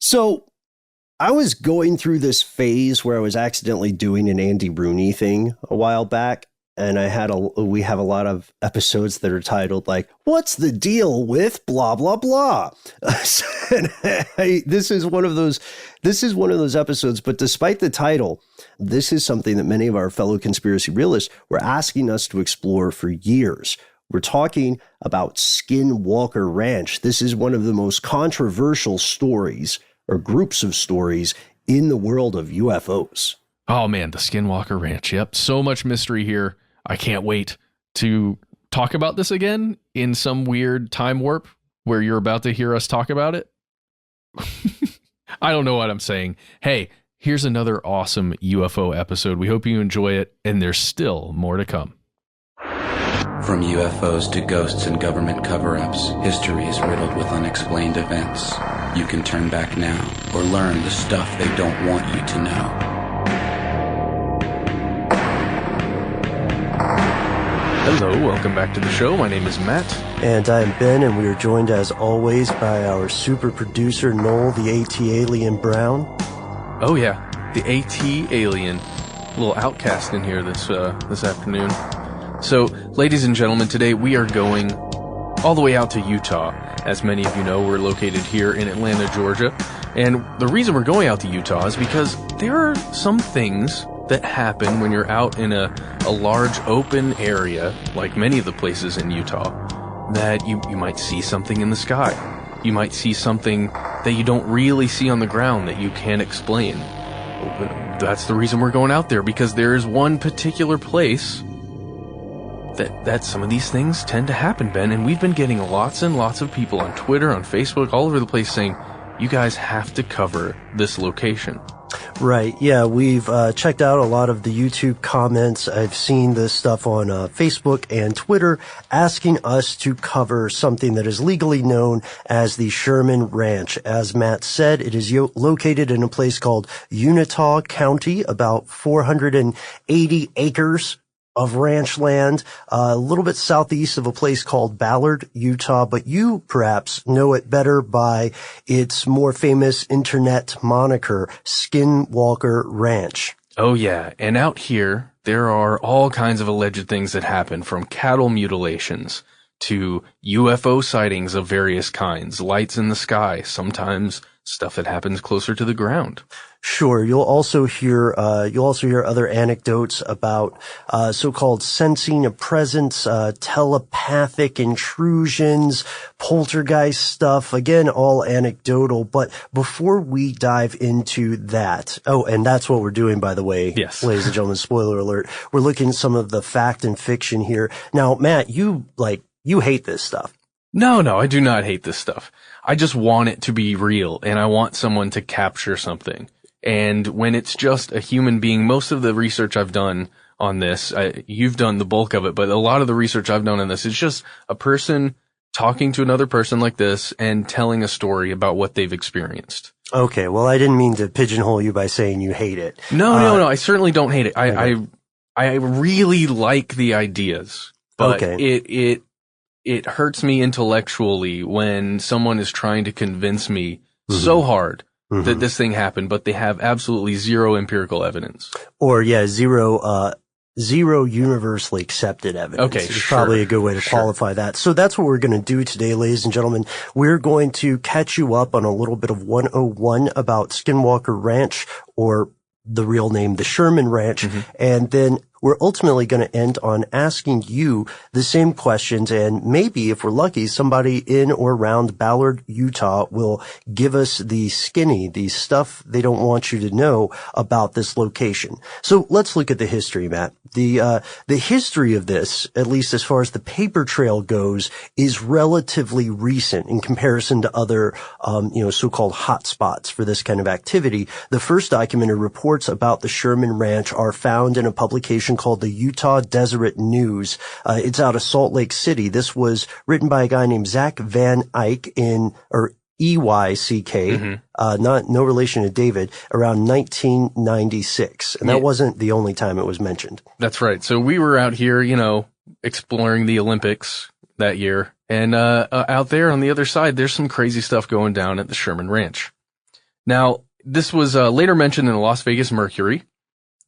So I was going through this phase where I was accidentally doing an Andy Rooney thing a while back. And we have a lot of episodes that are titled like, "What's the deal with blah, blah, blah?" This is one of those episodes. But despite the title, this is something that many of our fellow conspiracy realists were asking us to explore for years. We're talking about Skinwalker Ranch. This is one of the most controversial stories or groups of stories in the world of UFOs. Oh man, the Skinwalker Ranch. Yep. So much mystery here. I can't wait to talk about this again in some weird time warp where you're about to hear us talk about it. I don't know what I'm saying. Hey, here's another awesome UFO episode. We hope you enjoy it, and there's still more to come. From UFOs to ghosts and government cover-ups, history is riddled with unexplained events. You can turn back now or learn the stuff they don't want you to know. Hello, welcome back to the show. My name is Matt. And I'm Ben, and we are joined as always by our super producer, Noel, the AT Alien Brown. Oh yeah, the AT Alien. A little outcast in here this afternoon. So, ladies and gentlemen, today we are going all the way out to Utah. As many of you know, we're located here in Atlanta, Georgia. And the reason we're going out to Utah is because there are some things that happen when you're out in a large open area, like many of the places in Utah, that you might see something in the sky. You might see something that you don't really see on the ground that you can't explain. That's the reason we're going out there, because there is one particular place that some of these things tend to happen, Ben, and we've been getting lots and lots of people on Twitter, on Facebook, all over the place saying, you guys have to cover this location. Right. Yeah, we've checked out a lot of the YouTube comments. I've seen this stuff on Facebook and Twitter asking us to cover something that is legally known as the Sherman Ranch. As Matt said, it is located in a place called Unitah County, about 480 acres of ranch land, a little bit southeast of a place called Ballard, Utah, but you perhaps know it better by its more famous internet moniker, Skinwalker Ranch. Oh yeah, and out here, there are all kinds of alleged things that happen, from cattle mutilations to UFO sightings of various kinds, lights in the sky, sometimes stuff that happens closer to the ground. Sure. You'll also hear other anecdotes about, so-called sensing a presence, telepathic intrusions, poltergeist stuff. Again, all anecdotal. But before we dive into that, and that's what we're doing, by the way. Yes. Ladies and gentlemen, spoiler alert. We're looking at some of the fact and fiction here. Now, Matt, you hate this stuff. No, I do not hate this stuff. I just want it to be real, and I want someone to capture something. And when it's just a human being, most of the research I've done on this, you've done the bulk of it, but a lot of the research I've done on this is just a person talking to another person like this and telling a story about what they've experienced. Okay, well, I didn't mean to pigeonhole you by saying you hate it. No, I certainly don't hate it. I really like the ideas, but okay. It hurts me intellectually when someone is trying to convince me so hard that this thing happened, but they have absolutely zero empirical evidence. Or zero universally accepted evidence. Okay, it's probably a good way to qualify that. So that's what we're going to do today, ladies and gentlemen. We're going to catch you up on a little bit of 101 about Skinwalker Ranch, or the real name, the Sherman Ranch, and then we're ultimately going to end on asking you the same questions, and maybe, if we're lucky, somebody in or around Ballard, Utah will give us the stuff they don't want you to know about this location. So let's look at the history, Matt. The history of this, at least as far as the paper trail goes, is relatively recent in comparison to other, so-called hotspots for this kind of activity. The first documented reports about the Sherman Ranch are found in a publication called the Utah Deseret News. It's out of Salt Lake City. This was written by a guy named Zach Van Eyck EYCK, no relation to David, around 1996. And that wasn't the only time it was mentioned. That's right. So we were out here, exploring the Olympics that year. And out there on the other side, there's some crazy stuff going down at the Sherman Ranch. Now, this was later mentioned in the Las Vegas Mercury.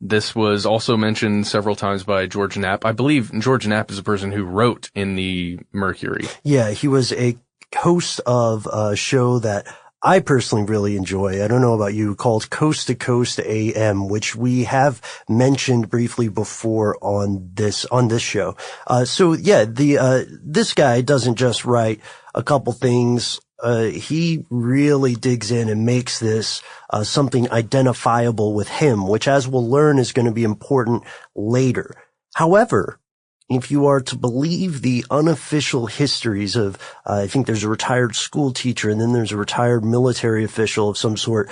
This was also mentioned several times by George Knapp. I believe George Knapp is the person who wrote in the Mercury. Yeah, he was a host of a show that I personally really enjoy. I don't know about you, called Coast to Coast AM, which we have mentioned briefly before on this show. This guy doesn't just write a couple things. He really digs in and makes this something identifiable with him, which, as we'll learn, is going to be important later. However, if you are to believe the unofficial histories of, I think there's a retired school teacher and then there's a retired military official of some sort,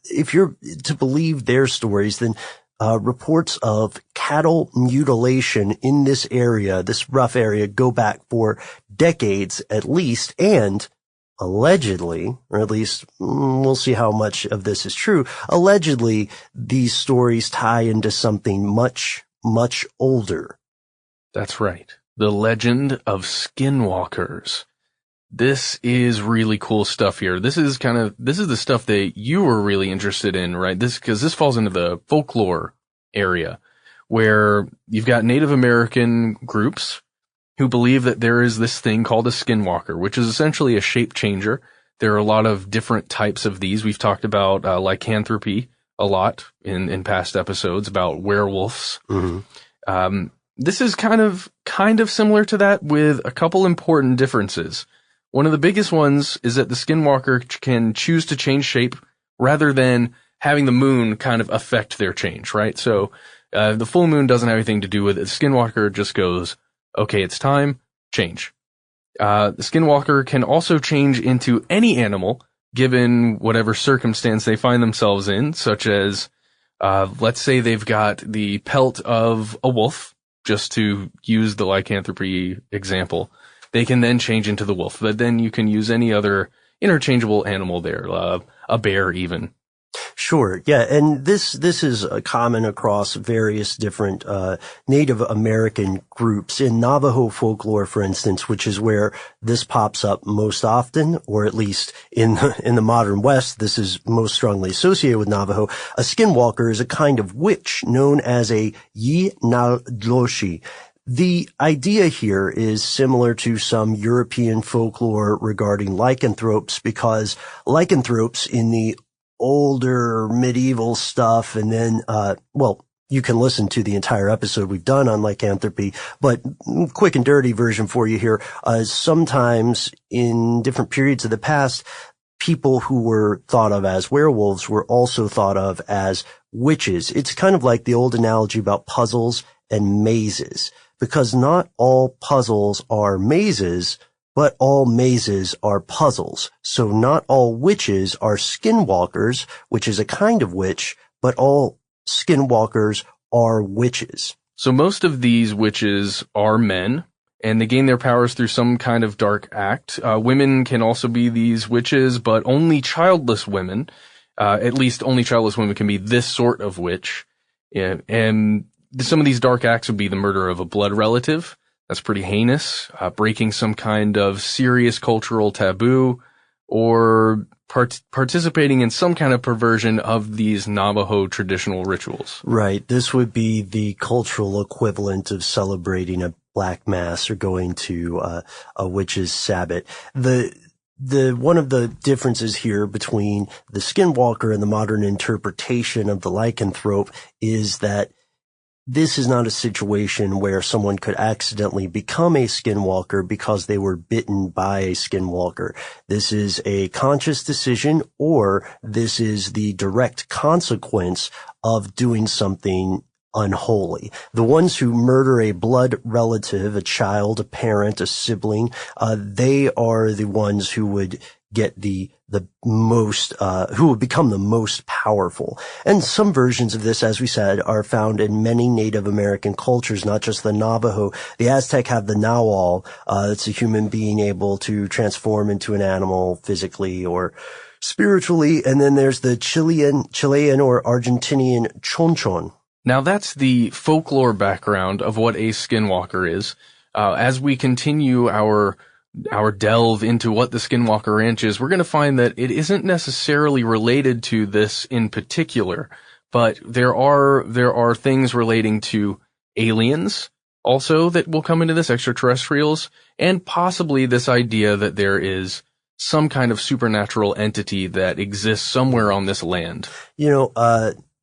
if you're to believe their stories, then reports of cattle mutilation in this area, this rough area, go back for decades at least, and allegedly, or at least we'll see how much of this is true, allegedly these stories tie into something much, much older. That's right. The legend of skinwalkers. This is really cool stuff here. This is the stuff that you were really interested in, right? Because this falls into the folklore area where you've got Native American groups who believe that there is this thing called a skinwalker, which is essentially a shape changer. There are a lot of different types of these. We've talked about lycanthropy a lot in past episodes about werewolves. Mm-hmm. This is kind of similar to that with a couple important differences. One of the biggest ones is that the skinwalker can choose to change shape rather than having the moon kind of affect their change, right? So the full moon doesn't have anything to do with it. The skinwalker just goes, okay, it's time, change. The skinwalker can also change into any animal given whatever circumstance they find themselves in, such as, let's say they've got the pelt of a wolf, just to use the lycanthropy example. They can then change into the wolf, but then you can use any other interchangeable animal there, a bear even. Sure. Yeah. And this is common across various different, Native American groups. In Navajo folklore, for instance, which is where this pops up most often, or at least in the modern West, this is most strongly associated with Navajo. A skinwalker is a kind of witch known as a Yinaldoshi. The idea here is similar to some European folklore regarding lycanthropes, because lycanthropes in the older medieval stuff, and then, you can listen to the entire episode we've done on lycanthropy, but quick and dirty version for you here. Sometimes in different periods of the past, people who were thought of as werewolves were also thought of as witches. It's kind of like the old analogy about puzzles and mazes, because not all puzzles are mazes, but all mazes are puzzles. So not all witches are skinwalkers, which is a kind of witch, but all skinwalkers are witches. So most of these witches are men, and they gain their powers through some kind of dark act. Women can also be these witches, but only childless women, at least only childless women can be this sort of witch. And some of these dark acts would be the murder of a blood relative. That's pretty heinous. Breaking some kind of serious cultural taboo, or participating in some kind of perversion of these Navajo traditional rituals. Right. This would be the cultural equivalent of celebrating a black mass or going to a witch's sabbat. One of the differences here between the skinwalker and the modern interpretation of the lycanthrope is that this is not a situation where someone could accidentally become a skinwalker because they were bitten by a skinwalker. This is a conscious decision, or this is the direct consequence of doing something unholy. The ones who murder a blood relative, a child, a parent, a sibling, they are the ones who would get the most, who would become the most powerful. And some versions of this, as we said, are found in many Native American cultures, not just the Navajo. The Aztec have the Nahual. It's a human being able to transform into an animal physically or spiritually. And then there's the Chilean or Argentinian Chonchon. Now that's the folklore background of what a skinwalker is. As we continue our our delve into what the Skinwalker Ranch is, we're going to find that it isn't necessarily related to this in particular, but there are things relating to aliens also that will come into this, extraterrestrials, and possibly this idea that there is some kind of supernatural entity that exists somewhere on this land.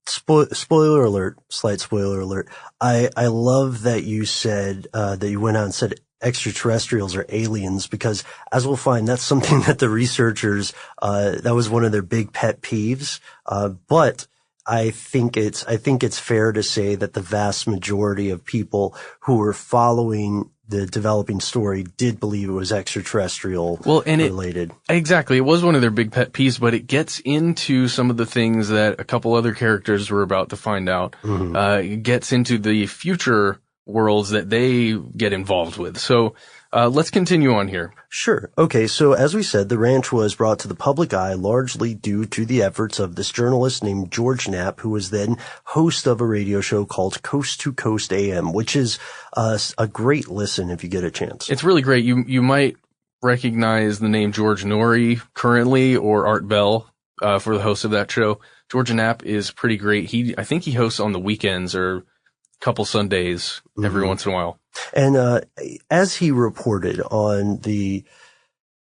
Spoiler alert, slight spoiler alert. I love that you said, that you went out and said extraterrestrials or aliens, because as we'll find, that's something that the researchers, that was one of their big pet peeves. But I think it's fair to say that the vast majority of people who were following the developing story did believe it was extraterrestrial related. Exactly. It was one of their big pet peeves, but it gets into some of the things that a couple other characters were about to find out. It gets into the future worlds that they get involved with. So let's continue on here. Sure. Okay, so as we said, the ranch was brought to the public eye largely due to the efforts of this journalist named George Knapp, who was then host of a radio show called Coast to Coast AM, which is a great listen if you get a chance. It's really great. You might recognize the name George Norrie currently, or Art Bell for the host of that show. George Knapp is pretty great. I think he hosts on the weekends or couple Sundays every once in a while. And as he reported on the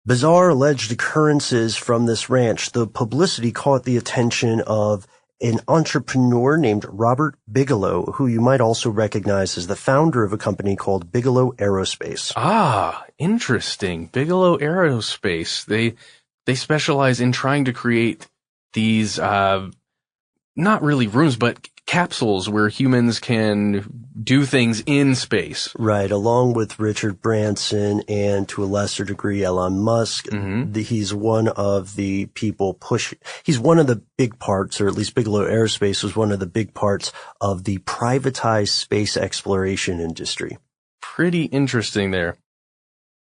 bizarre alleged occurrences from this ranch, the publicity caught the attention of an entrepreneur named Robert Bigelow, who you might also recognize as the founder of a company called Bigelow Aerospace. Ah, interesting. Bigelow Aerospace. They specialize in trying to create these not really rooms, but capsules where humans can do things in space. Right, along with Richard Branson and to a lesser degree Elon Musk. He's one of the people he's one of the big parts, or at least Bigelow Aerospace was one of the big parts of the privatized space exploration industry. Pretty interesting there.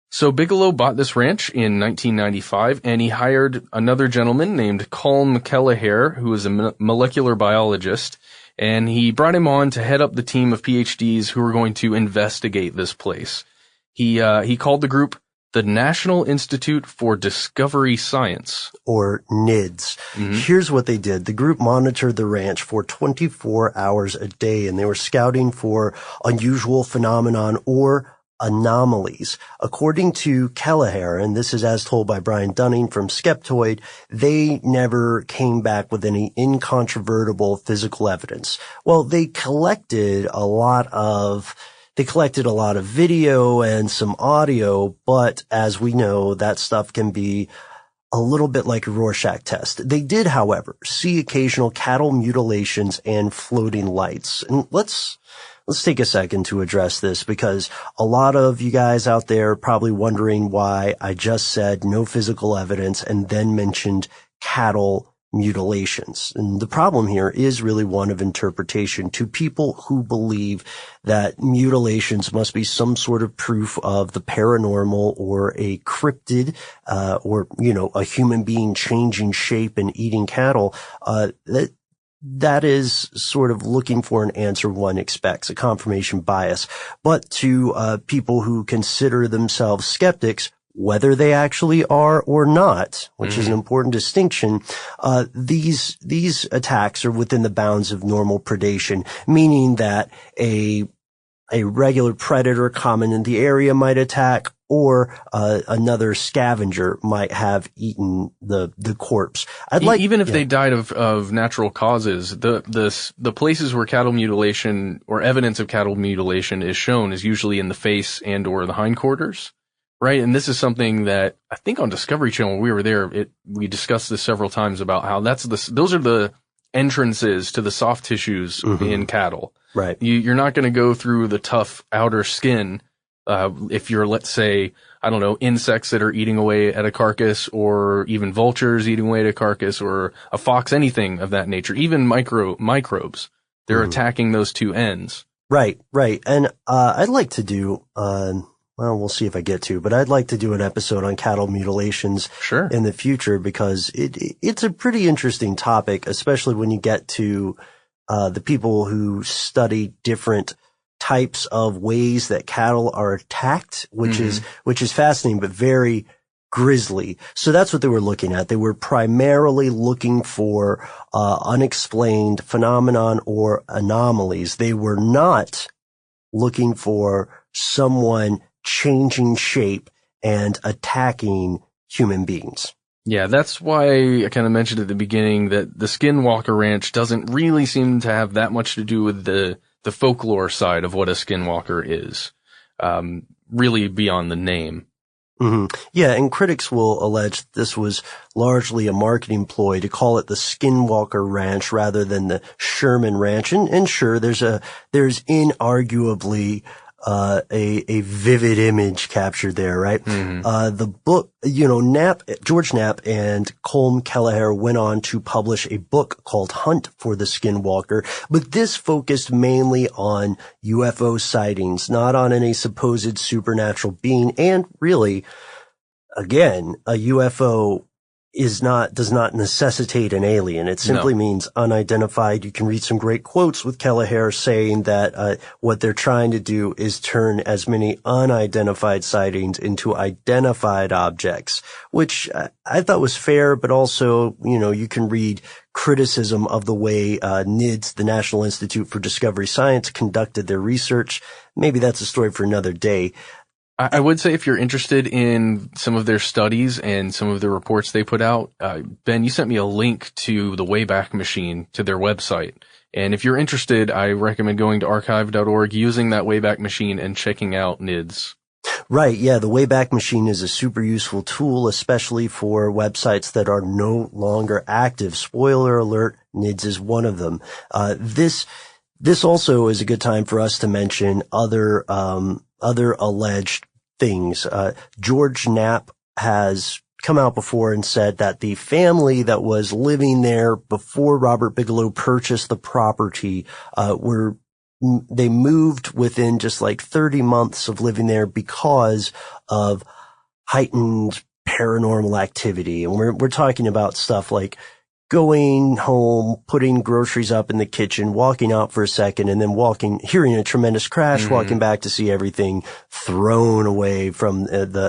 So Bigelow bought this ranch in 1995, and he hired another gentleman named Colm Kelleher, who was a molecular biologist, and he brought him on to head up the team of PhDs who were going to investigate this place. He called the group the National Institute for Discovery Science, or NIDS. Here's what they did. The group monitored the ranch for 24 hours a day, and they were scouting for unusual phenomenon or anomalies. According to Kelleher, and this is as told by Brian Dunning from Skeptoid, they never came back with any incontrovertible physical evidence. Well, they collected a lot of video and some audio, but as we know, that stuff can be a little bit like a Rorschach test. They did, however, see occasional cattle mutilations and floating lights. And let's take a second to address this, because a lot of you guys out there are probably wondering why I just said no physical evidence and then mentioned cattle mutilations. And the problem here is really one of interpretation. To people who believe that mutilations must be some sort of proof of the paranormal or a cryptid, or, a human being changing shape and eating cattle, that is sort of looking for an answer one expects, a confirmation bias. But to people who consider themselves skeptics, whether they actually are or not, which is an important distinction, these attacks are within the bounds of normal predation, meaning that a regular predator common in the area might attack, or another scavenger might have eaten the corpse. Even if they died of natural causes, the places where cattle mutilation or evidence of cattle mutilation is shown is usually in the face and or the hindquarters, right? And this is something that I think on Discovery Channel when we were there, we discussed this several times about how those are the entrances to the soft tissues in cattle. Right. You're not going to go through the tough outer skin. If you're, let's say, I don't know, insects that are eating away at a carcass, or even vultures eating away at a carcass, or a fox, anything of that nature, even microbes, they're attacking those two ends. Right. And, I'd like to do, well, we'll see if I get to, but I'd like to do an episode on cattle mutilations in the future, because it's a pretty interesting topic, especially when you get to, the people who study different types of ways that cattle are attacked, which is fascinating, but very grisly. So that's what they were looking at. They were primarily looking for unexplained phenomenon or anomalies. They were not looking for someone changing shape and attacking human beings. Yeah, that's why I kind of mentioned at the beginning that the Skinwalker Ranch doesn't really seem to have that much to do with the folklore side of what a skinwalker is, really beyond the name. Mm-hmm. Yeah, and critics will allege this was largely a marketing ploy to call it the Skinwalker Ranch rather than the Sherman Ranch. And sure, there's inarguably a vivid image captured there, right? Mm-hmm. The book, George Knapp and Colm Kelleher went on to publish a book called Hunt for the Skinwalker, but this focused mainly on UFO sightings, not on any supposed supernatural being. And really, again, a UFO does not necessitate an alien. It simply means unidentified. You can read some great quotes with Kelleher saying that what they're trying to do is turn as many unidentified sightings into identified objects, which I thought was fair, but also, you can read criticism of the way NIDS, the National Institute for Discovery Science, conducted their research. Maybe that's a story for another day. I would say if you're interested in some of their studies and some of the reports they put out, Ben, you sent me a link to the Wayback Machine, to their website. And if you're interested, I recommend going to archive.org, using that Wayback Machine and checking out NIDS. Right. Yeah. The Wayback Machine is a super useful tool, especially for websites that are no longer active. Spoiler alert, NIDS is one of them. This also is a good time for us to mention other alleged things. George Knapp has come out before and said that the family that was living there before Robert Bigelow purchased the property, they moved within just like 30 months of living there because of heightened paranormal activity. And we're talking about stuff like going home, putting groceries up in the kitchen, walking out for a second, and then hearing a tremendous crash, walking back to see everything thrown away from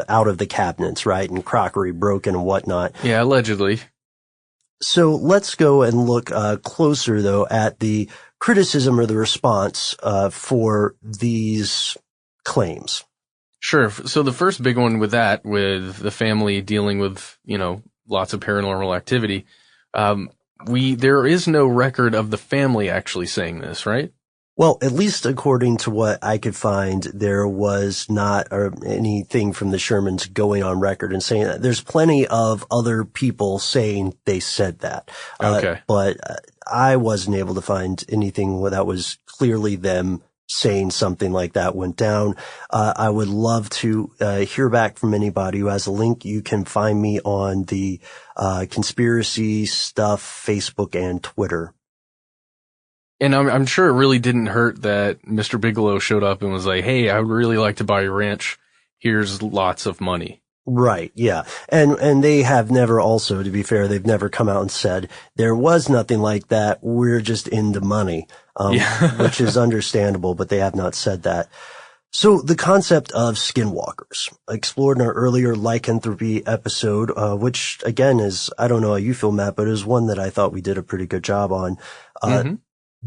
out of the cabinets, right? And crockery broken and whatnot. Yeah, allegedly. So let's go and look closer, though, at the criticism or the response for these claims. Sure. So the first big one with the family dealing with, lots of paranormal activity, there is no record of the family actually saying this, right? Well, at least according to what I could find, there was not anything from the Shermans going on record and saying that. There's plenty of other people saying they said that. Okay. But I wasn't able to find anything that was clearly them saying something like that went down. I would love to hear back from anybody who has a link. You can find me on the conspiracy stuff, Facebook and Twitter. And I'm sure it really didn't hurt that Mr. Bigelow showed up and was like, "Hey, I would really like to buy your ranch. Here's lots of money." Right, yeah. And they have never also, to be fair, they've never come out and said, there was nothing like that, we're just into money, which is understandable, but they have not said that. So the concept of skinwalkers, explored in our earlier lycanthropy episode, which again is, I don't know how you feel, Matt, but it is one that I thought we did a pretty good job on.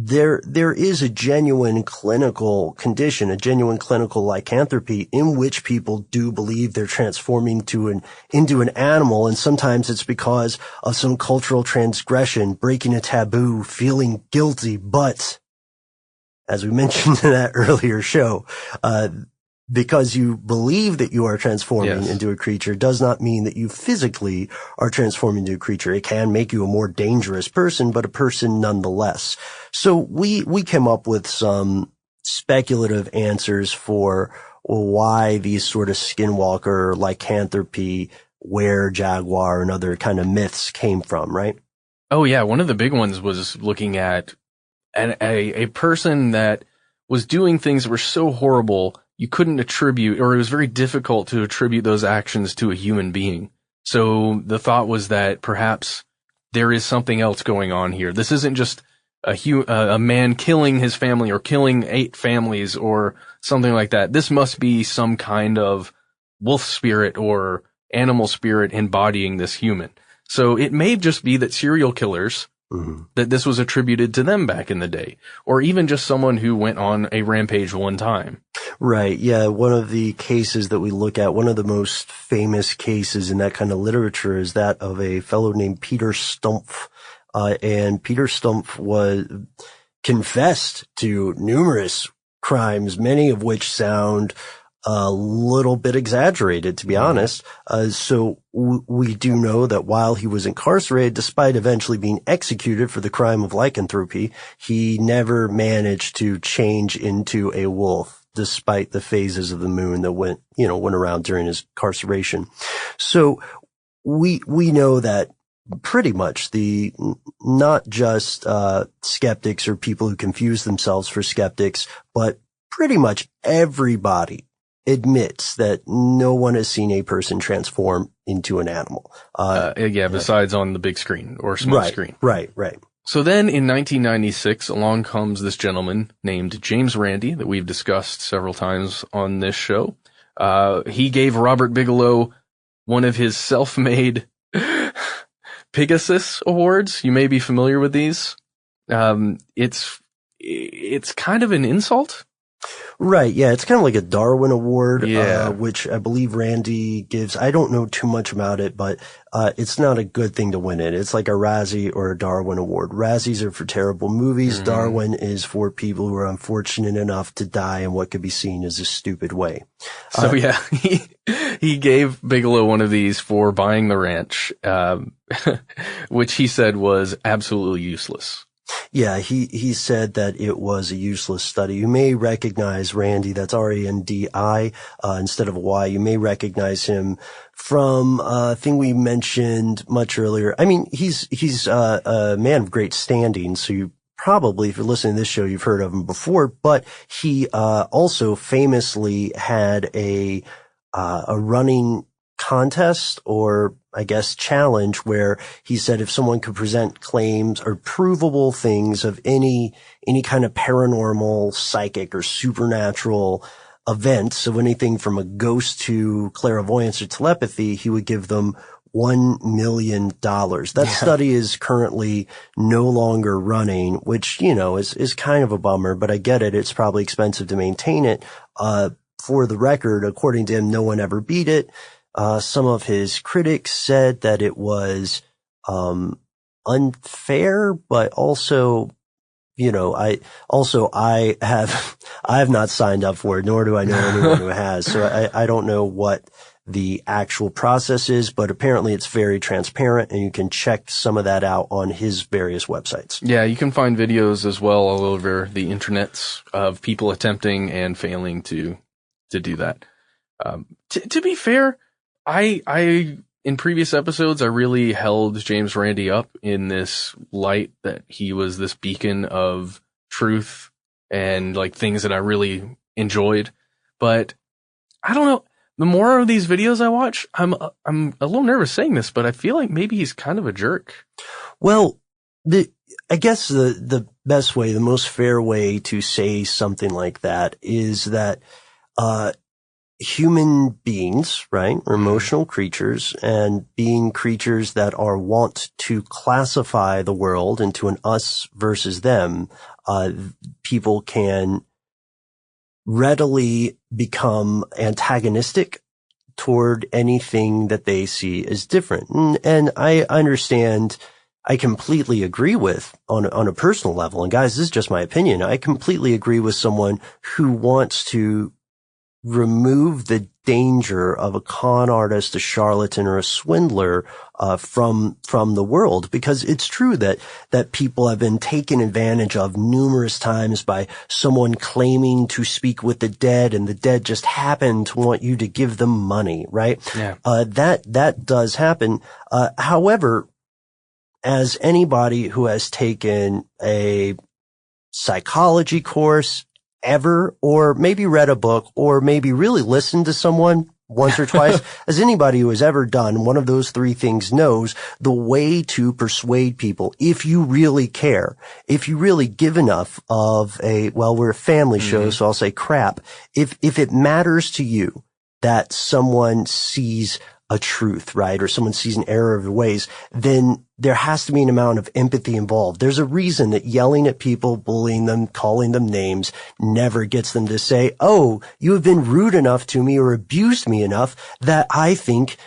There is a genuine clinical condition, a genuine clinical lycanthropy in which people do believe they're transforming into an animal. And sometimes it's because of some cultural transgression, breaking a taboo, feeling guilty. But as we mentioned in that earlier show, because you believe that you are transforming into a creature does not mean that you physically are transforming into a creature. It can make you a more dangerous person, but a person nonetheless. So we came up with some speculative answers for why these sort of skinwalker, lycanthropy, were-jaguar, and other kind of myths came from, right? Oh yeah, one of the big ones was looking at a person that was doing things that were so horrible you couldn't attribute, or it was very difficult to attribute those actions to a human being. So the thought was that perhaps there is something else going on here. This isn't just a man killing his family or killing 8 families or something like that. This must be some kind of wolf spirit or animal spirit embodying this human. So it may just be that serial killers, that this was attributed to them back in the day, or even just someone who went on a rampage one time. Right. Yeah. One of the cases that we look at, one of the most famous cases in that kind of literature is that of a fellow named Peter Stumpf. And Peter Stumpf confessed to numerous crimes, many of which sound a little bit exaggerated, to be honest. So we do know that while he was incarcerated, despite eventually being executed for the crime of lycanthropy, he never managed to change into a wolf, despite the phases of the moon that went around during his incarceration. So we know that pretty much not just skeptics or people who confuse themselves for skeptics, but pretty much everybody admits that no one has seen a person transform into an animal. Besides on the big screen or small screen. Right. So then in 1996, along comes this gentleman named James Randi that we've discussed several times on this show. He gave Robert Bigelow one of his self-made Pegasus Awards. You may be familiar with these. It's kind of an insult. Right. Yeah. It's kind of like a Darwin Award, which I believe Randi gives. I don't know too much about it, but it's not a good thing to win it. It's like a Razzie or a Darwin Award. Razzies are for terrible movies. Darwin is for people who are unfortunate enough to die in what could be seen as a stupid way. So he gave Bigelow one of these for buying the ranch, which he said was absolutely useless. Yeah, he said that it was a useless study. You may recognize Randi, that's R-A-N-D-I, instead of a Y. You may recognize him from a thing we mentioned much earlier. I mean, he's a man of great standing, so you probably, if you're listening to this show, you've heard of him before, but he also famously had a running contest, or I guess challenge, where he said if someone could present claims or provable things of any kind of paranormal, psychic, or supernatural events, so anything from a ghost to clairvoyance or telepathy, he would give them $1 million. That study is currently no longer running, which, is kind of a bummer, but I get it. It's probably expensive to maintain it. For the record, according to him, no one ever beat it. Some of his critics said that it was unfair, but also, I have not signed up for it, nor do I know anyone who has. So I don't know what the actual process is, but apparently it's very transparent, and you can check some of that out on his various websites. Yeah, you can find videos as well all over the internets of people attempting and failing to do that. To be fair, I in previous episodes, I really held James Randi up in this light that he was this beacon of truth and like things that I really enjoyed. But I don't know. The more of these videos I watch, I'm a little nervous saying this, but I feel like maybe he's kind of a jerk. Well, I guess the best way, the most fair way to say something like that is that human beings, right, are emotional creatures, and being creatures that are wont to classify the world into an us versus them, people can readily become antagonistic toward anything that they see as different. And I understand, I completely agree with on a personal level. And guys, this is just my opinion. I completely agree with someone who wants to remove the danger of a con artist, a charlatan, or a swindler from the world, because it's true that people have been taken advantage of numerous times by someone claiming to speak with the dead, and the dead just happen to want you to give them money, right? Yeah. That does happen. However, as anybody who has taken a psychology course ever, or maybe read a book, or maybe really listened to someone once or twice, as anybody who has ever done one of those three things knows, the way to persuade people, if you really care, if you really give enough of we're a family show, so I'll say crap. If it matters to you that someone sees a truth, right? Or someone sees an error of the ways, then there has to be an amount of empathy involved. There's a reason that yelling at people, bullying them, calling them names never gets them to say, oh, you have been rude enough to me or abused me enough that I think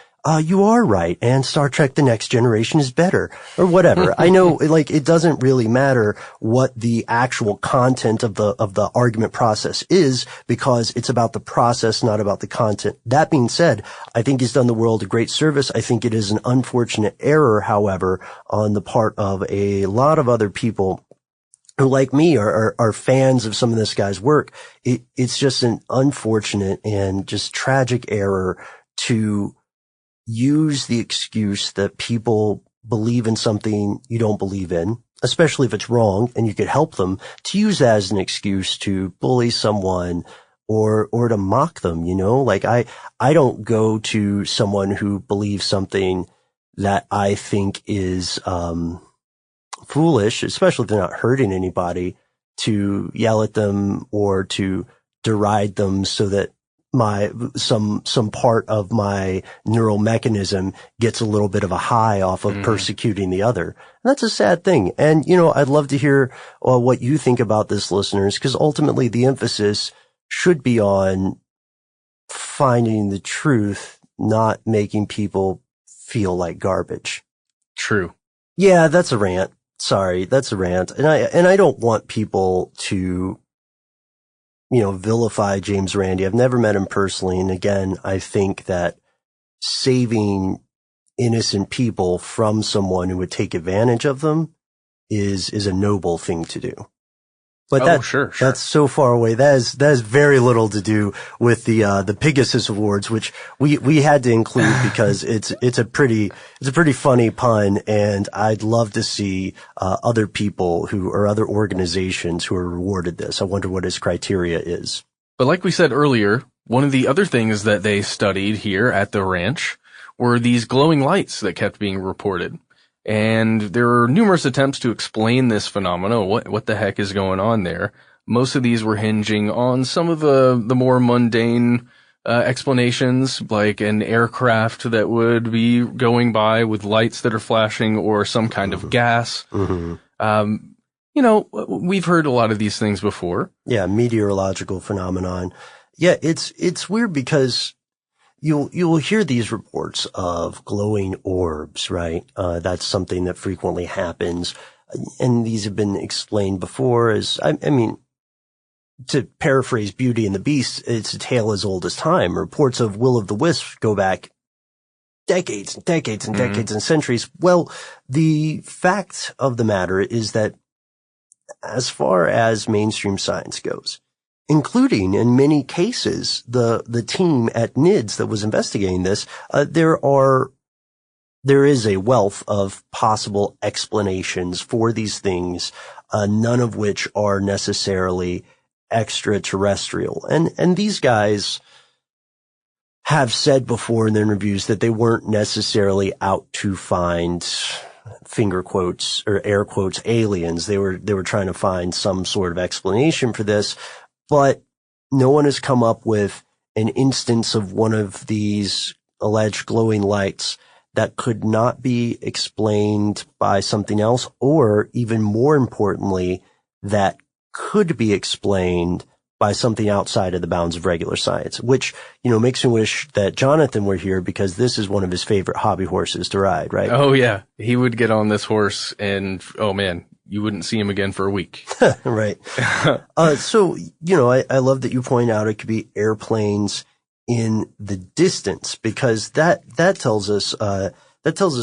you are right, and Star Trek The Next Generation is better, or whatever. I know, it doesn't really matter what the actual content of the argument process is, because it's about the process, not about the content. That being said, I think he's done the world a great service. I think it is an unfortunate error, however, on the part of a lot of other people who, like me, are fans of some of this guy's work. It's just an unfortunate and just tragic error to use the excuse that people believe in something you don't believe in, especially if it's wrong and you could help them, to use that as an excuse to bully someone or to mock them, I don't go to someone who believes something that I think is foolish, especially if they're not hurting anybody, to yell at them or to deride them so that some part of my neural mechanism gets a little bit of a high off of persecuting the other. And that's a sad thing. And, I'd love to hear what you think about this, listeners, because ultimately the emphasis should be on finding the truth, not making people feel like garbage. True. Yeah, that's a rant. Sorry, that's a rant. And I don't want people to vilify James Randi. I've never met him personally. And again, I think that saving innocent people from someone who would take advantage of them is a noble thing to do. But sure. That's so far away. That is very little to do with the Pegasus Awards, which we had to include because it's a pretty funny pun, and I'd love to see other people or other organizations who are rewarded this. I wonder what his criteria is. But like we said earlier, one of the other things that they studied here at the ranch were these glowing lights that kept being reported. And there are numerous attempts to explain this phenomena, what the heck is going on there. Most of these were hinging on some of the more mundane explanations, like an aircraft that would be going by with lights that are flashing or some kind of gas. Mm-hmm. We've heard a lot of these things before. Yeah, meteorological phenomenon. Yeah, it's weird because you'll hear these reports of glowing orbs, right? That's something that frequently happens. And these have been explained before as, I mean, to paraphrase Beauty and the Beast, it's a tale as old as time. Reports of Will of the Wisp go back decades and decades and decades and centuries. Well, the fact of the matter is that as far as mainstream science goes, including in many cases the team at NIDS that was investigating this, there is a wealth of possible explanations for these things, none of which are necessarily extraterrestrial. And these guys have said before in their interviews that they weren't necessarily out to find finger quotes or air quotes aliens. They were trying to find some sort of explanation for this. But no one has come up with an instance of one of these alleged glowing lights that could not be explained by something else, or even more importantly, that could be explained by something outside of the bounds of regular science, which, makes me wish that Jonathan were here, because this is one of his favorite hobby horses to ride, right? Oh, yeah. He would get on this horse and, oh man, you wouldn't see him again for a week. Right. So, I love that you point out it could be airplanes in the distance, because that tells us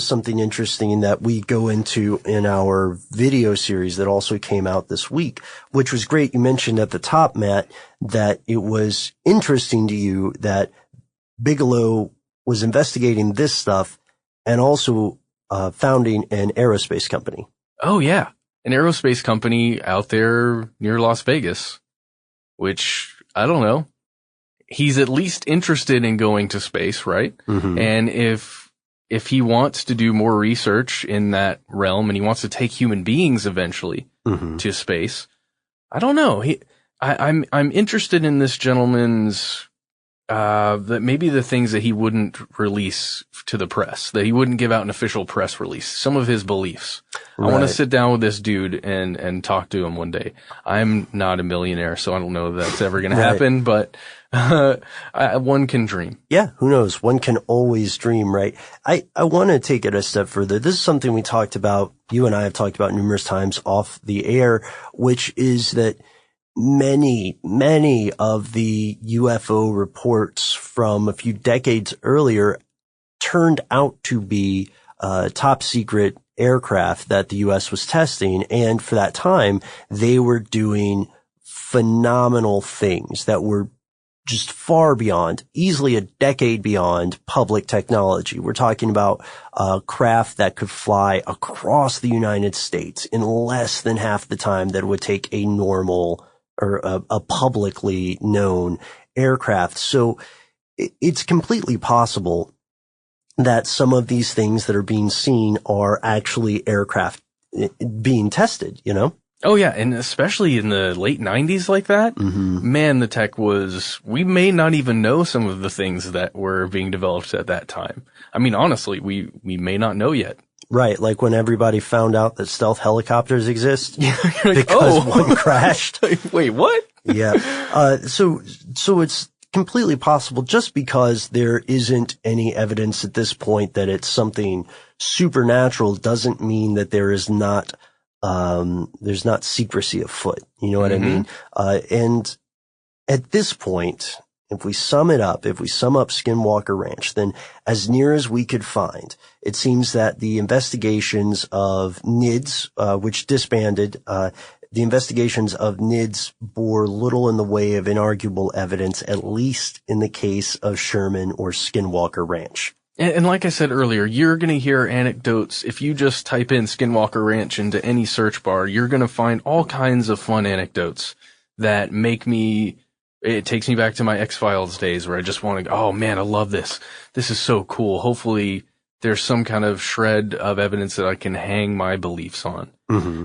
something interesting that we go into in our video series that also came out this week, which was great. You mentioned at the top, Matt, that it was interesting to you that Bigelow was investigating this stuff and also founding an aerospace company. Oh, yeah. An aerospace company out there near Las Vegas, which, I don't know. he's at least interested in going to space, right? Mm-hmm. And if he wants to do more research in that realm and he wants to take human beings eventually Mm-hmm. to space, I don't know. I'm interested in this gentleman's, that maybe the things that he wouldn't release to the press, that he wouldn't give out an official press release, some of his beliefs. Right. I want to sit down with this dude and talk to him one day. I'm not a millionaire, so I don't know if that's ever going to happen, but one can dream. Yeah, who knows? One can always dream, right? I want to take it a step further. This is something we talked about, you and I have talked about numerous times off the air, which is that many of the UFO reports from a few decades earlier turned out to be top secret aircraft that the U.S. was testing. And for that time, they were doing phenomenal things that were just far beyond, easily a decade beyond public technology. We're talking about craft that could fly across the United States in less than half the time that it would take a normal or a publicly known aircraft. So it's completely possible that some of these things that are being seen are actually aircraft being tested, you know? Oh yeah, and especially in the late 90s like that, man, the tech we may not even know some of the things that were being developed at that time. I mean, honestly, we may not know yet. Right, like when everybody found out that stealth helicopters exist like, because one crashed. Wait, what? Yeah. So it's completely possible, just because there isn't any evidence at this point that it's something supernatural doesn't mean that there's not secrecy afoot. You know what I mean? And at this point, if we sum up Skinwalker Ranch, then as near as we could find, it seems that the investigations of NIDS, which disbanded, the investigations of NIDS bore little in the way of inarguable evidence, at least in the case of Sherman or Skinwalker Ranch. And like I said earlier, you're going to hear anecdotes. If you just type in Skinwalker Ranch into any search bar, you're going to find all kinds of fun anecdotes that it takes me back to my X-Files days where I just want to go, oh man, I love this. This is so cool. Hopefully there's some kind of shred of evidence that I can hang my beliefs on.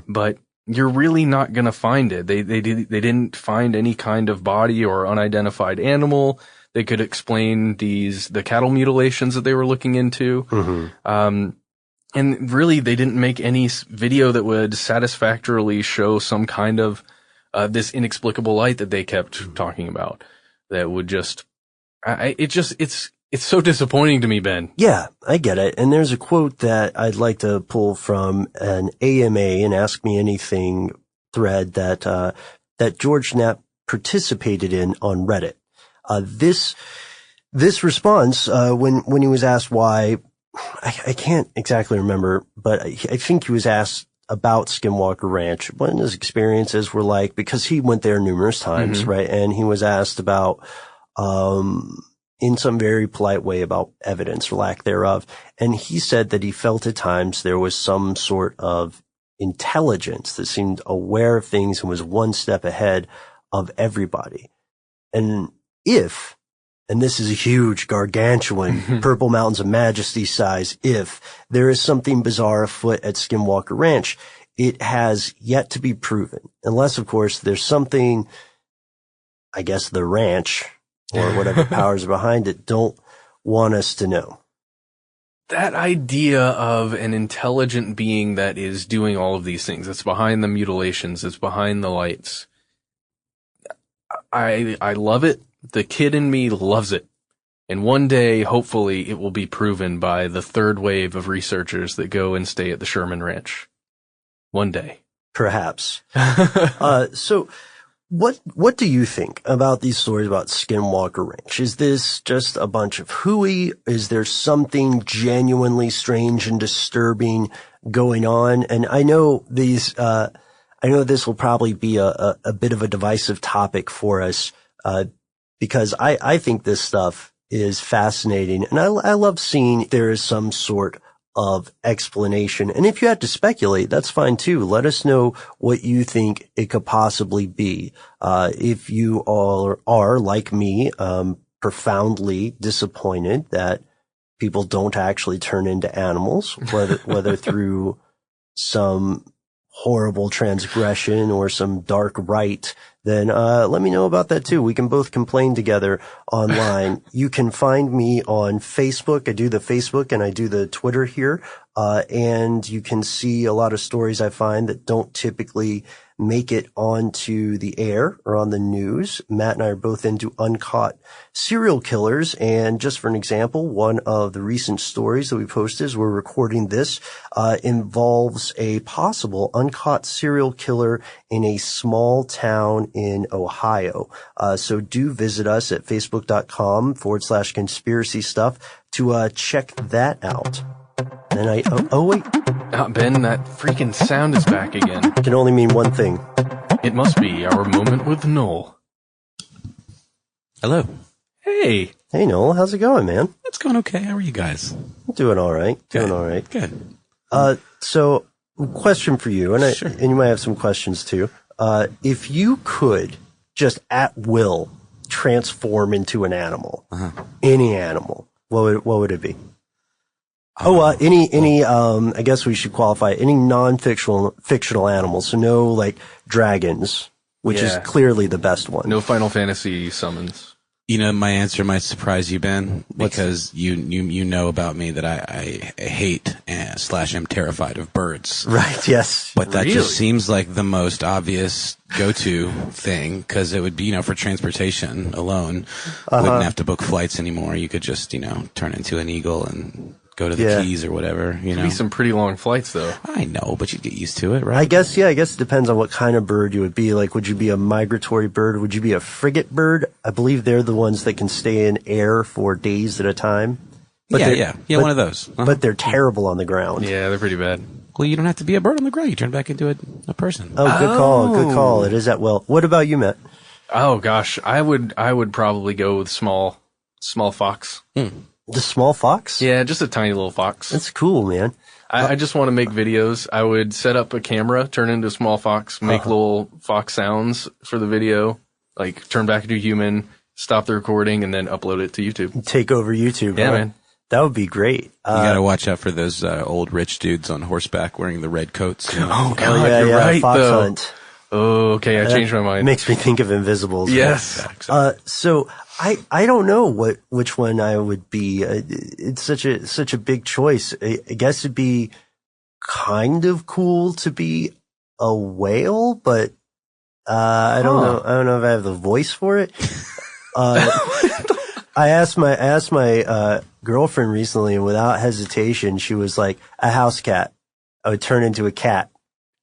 But you're really not going to find it. They didn't find any kind of body or unidentified animal. They could explain the cattle mutilations that they were looking into. And really they didn't make any video that would satisfactorily show some kind of this inexplicable light that they kept talking about. That would it's so disappointing to me, Ben. Yeah, I get it. And there's a quote that I'd like to pull from an AMA and Ask Me Anything thread that George Knapp participated in on Reddit. This response, when he was asked why, I can't exactly remember, but I think he was asked about Skinwalker Ranch, what his experiences were like, because he went there numerous times, right? And he was asked about, in some very polite way, about evidence or lack thereof. And he said that he felt at times there was some sort of intelligence that seemed aware of things and was one step ahead of everybody. And and this is a huge, gargantuan, Purple Mountains of Majesty size, if there is something bizarre afoot at Skinwalker Ranch, it has yet to be proven. Unless, of course, there's something, I guess, the ranch or whatever powers behind it don't want us to know. That idea of an intelligent being that is doing all of these things, that's behind the mutilations, that's behind the lights, I love it. The kid in me loves it. And one day, hopefully, it will be proven by the third wave of researchers that go and stay at the Sherman Ranch. One day. Perhaps. So what do you think about these stories about Skinwalker Ranch? Is this just a bunch of hooey? Is there something genuinely strange and disturbing going on? And I know this will probably be a bit of a divisive topic for us, because I think this stuff is fascinating, and I love seeing there is some sort of explanation. And if you had to speculate, that's fine too. Let us know what you think it could possibly be. If you all are like me, profoundly disappointed that people don't actually turn into animals, whether through some horrible transgression or some dark rite, then let me know about that too. We can both complain together online. You can find me on Facebook. I do the Facebook and I do the Twitter here. And you can see a lot of stories I find that don't typically make it onto the air or on the news. Matt and I are both into uncaught serial killers. And just for an example, one of the recent stories that we posted as we're recording this, involves a possible uncaught serial killer in a small town in Ohio. So do visit us at facebook.com/conspiracy stuff to, check that out. And wait. Ben, that freaking sound is back again. It can only mean one thing. It must be our moment with Noel. Hello. Hey. Hey, Noel. How's it going, man? It's going okay. How are you guys? I'm doing all right. Good. Doing all right. Good. So question for you, and Sure. and you might have some questions too. If you could just at will transform into an animal, any animal, what would it be? Any, I guess we should qualify any fictional animals. So no, like, dragons, which is clearly the best one. No Final Fantasy summons. You know, my answer might surprise you, Ben, because you know about me that I hate / am terrified of birds. Right, yes. But that Really? just seems like the most obvious go-to thing, because it would be, for transportation alone. Wouldn't have to book flights anymore. You could just, turn into an eagle and go to the Keys or whatever, It'd be some pretty long flights, though. I know, but you'd get used to it, right? I guess it depends on what kind of bird you would be. Like, would you be a migratory bird? Would you be a frigate bird? I believe they're the ones that can stay in air for days at a time. But one of those. But they're terrible on the ground. Yeah, they're pretty bad. Well, you don't have to be a bird on the ground. You turn back into a person. Oh, good call. It is at will. What about you, Matt? Oh gosh, I would probably go with small fox. The small fox? Yeah, just a tiny little fox. That's cool, man. I just want to make videos. I would set up a camera, turn into a small fox, make little fox sounds for the video, like turn back into a human, stop the recording, and then upload it to YouTube. Take over YouTube. Yeah, huh? man. That would be great. You gotta watch out for those old rich dudes on horseback wearing the red coats. Oh God, you're right, Fox though. Hunt. Oh, okay, I changed my mind. Makes me think of Invisibles. Yes. So I don't know which one I would be. It's such a big choice. I guess it'd be kind of cool to be a whale, but I don't know. I don't know if I have the voice for it. I asked my girlfriend recently, and without hesitation, she was like, a house cat. I would turn into a cat.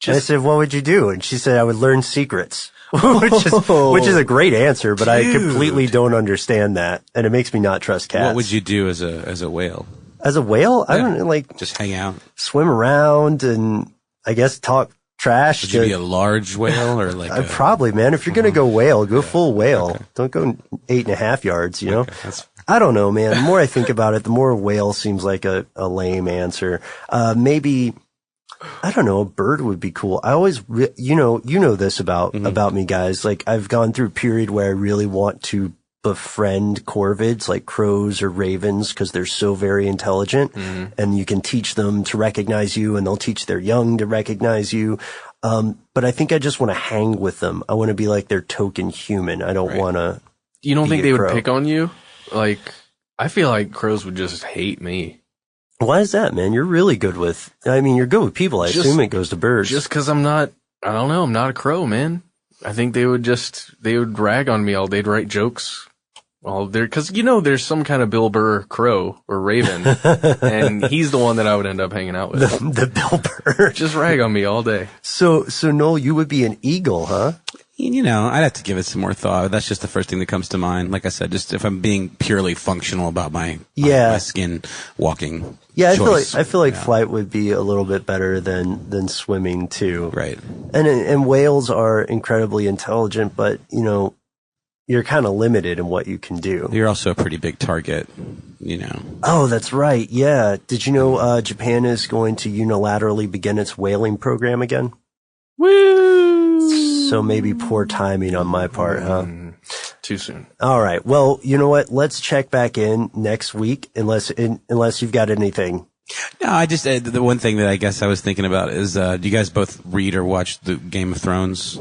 And I said, what would you do? And she said, I would learn secrets, which is a great answer, but I completely don't understand that. And it makes me not trust cats. What would you do as a whale? As a whale? I don't know, like, just hang out, swim around, and I guess talk trash. Would you be a large whale or like probably, man. If you're going to go whale, go full whale. Okay. Don't go 8.5 yards, you know? Okay, I don't know, man. The more I think about it, the more whale seems like a lame answer. Maybe, I don't know, a bird would be cool. I always, you know this about me, guys. Like, I've gone through a period where I really want to befriend corvids, like crows or ravens, because they're so very intelligent, and you can teach them to recognize you, and they'll teach their young to recognize you. But I think I just want to hang with them. I want to be like their token human. I don't want to. You don't think they would pick on you? Like, I feel like crows would just hate me. Why is that, man? You're really good with, you're good with people. I assume it goes to birds. Just because I'm not a crow, man. I think they would rag on me all day. They'd write jokes all day. Because, there's some kind of Bill Burr crow or raven. And he's the one that I would end up hanging out with. The Bill Burr. Just rag on me all day. So Noel, you would be an eagle, huh? I'd have to give it some more thought. That's just the first thing that comes to mind. Like I said, just if I'm being purely functional about my skin walking. Yeah, choice. I feel like flight would be a little bit better than swimming too. Right. And whales are incredibly intelligent, but you're kind of limited in what you can do. You're also a pretty big target, you know. Oh, that's right. Yeah. Did you know Japan is going to unilaterally begin its whaling program again? Woo! So maybe poor timing on my part, huh? Too soon. All right. Well, you know what? Let's check back in next week, unless you've got anything. No, I just the one thing that I guess I was thinking about is do you guys both read or watch the Game of Thrones?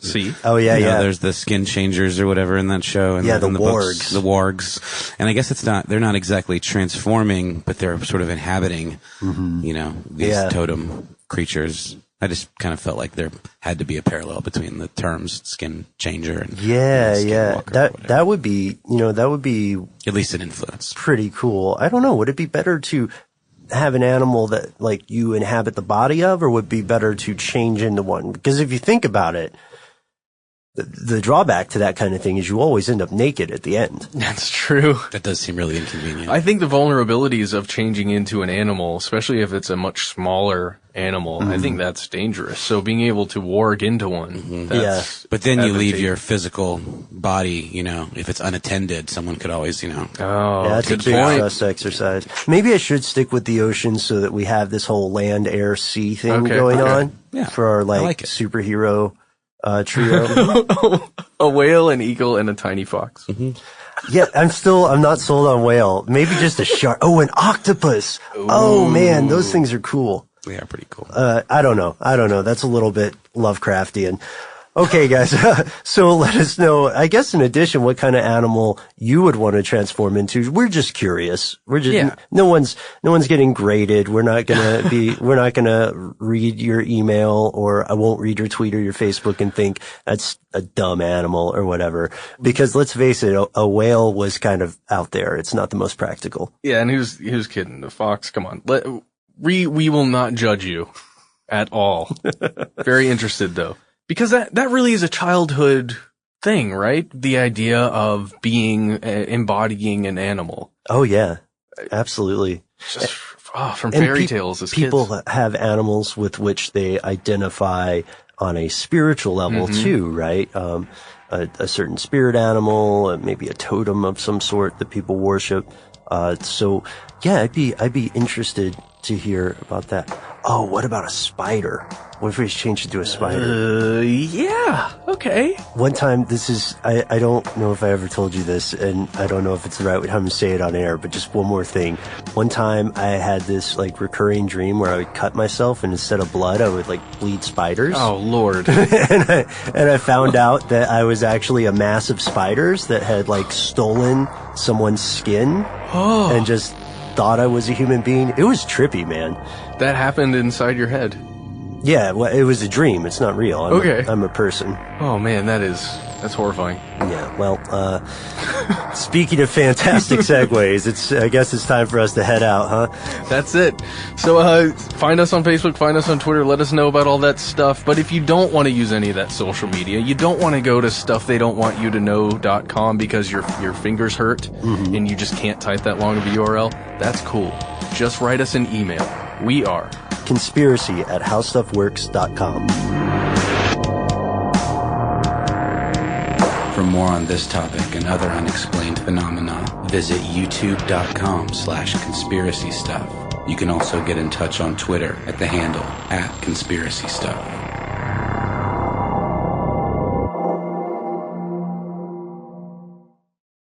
See? Oh yeah, you know, yeah. There's the skin changers or whatever in that show, and yeah, the wargs. books, the wargs, and I guess they're not exactly transforming, but they're sort of inhabiting, you know, these totem creatures. I just kind of felt like there had to be a parallel between the terms skin changer and Skinwalker. That would be, that would be at least an influence. Pretty cool. I don't know. Would it be better to have an animal that like you inhabit the body of, or would it be better to change into one? Because if you think about it, the drawback to that kind of thing is you always end up naked at the end. That's true. That does seem really inconvenient. I think the vulnerabilities of changing into an animal, especially if it's a much smaller animal, I think that's dangerous. So being able to warg into one, that's but then you leave your physical body, you know, if it's unattended, someone could always, you know. Oh, yeah, that's a big trust exercise. Maybe I should stick with the ocean so that we have this whole land, air, sea thing going on for our like superhero trio. A whale, an eagle, and a tiny fox. Yeah, I'm not sold on whale. Maybe just a shark. Oh, an octopus. Ooh. Oh man, those things are cool. They are pretty cool. I don't know. That's a little bit Lovecraftian. Okay, guys. So let us know, I guess in addition, what kind of animal you would want to transform into. We're just curious. No one's getting graded. We're not gonna read your email, or I won't read your tweet or your Facebook and think that's a dumb animal or whatever. Because let's face it, a whale was kind of out there. It's not the most practical. Yeah. And who's kidding? The fox. Come on. We will not judge you at all. Very interested though. Because that really is a childhood thing, right? The idea of embodying an animal. Oh yeah, absolutely. Just from fairy tales as people kids. Have animals with which they identify on a spiritual level too, right? A certain spirit animal, maybe a totem of some sort that people worship. So yeah, I'd be interested to hear about that. Oh, what about a spider? What if we changed it to a spider? Yeah, okay. One time, I don't know if I ever told you this, and I don't know if it's the right time to say it on air, but just one more thing. One time, I had this, like, recurring dream where I would cut myself, and instead of blood, I would, like, bleed spiders. Oh, Lord. and I found out that I was actually a mass of spiders that had, like, stolen someone's skin and just thought I was a human being. It was trippy, man. That happened inside your head. Yeah, well, it was a dream. It's not real. I'm a person. Oh man, that's horrifying. Yeah, well, speaking of fantastic segues, I guess it's time for us to head out, huh? That's it. So, find us on Facebook, find us on Twitter, let us know about all that stuff. But if you don't want to use any of that social media, you don't want to go to stufftheydon'twantyoutoKnow.com because your fingers hurt and you just can't type that long of a URL, that's cool. Just write us an email. We are conspiracy@howstuffworks.com. For more on this topic and other unexplained phenomena, visit youtube.com/conspiracy stuff. You can also get in touch on Twitter at the handle @conspiracystuff.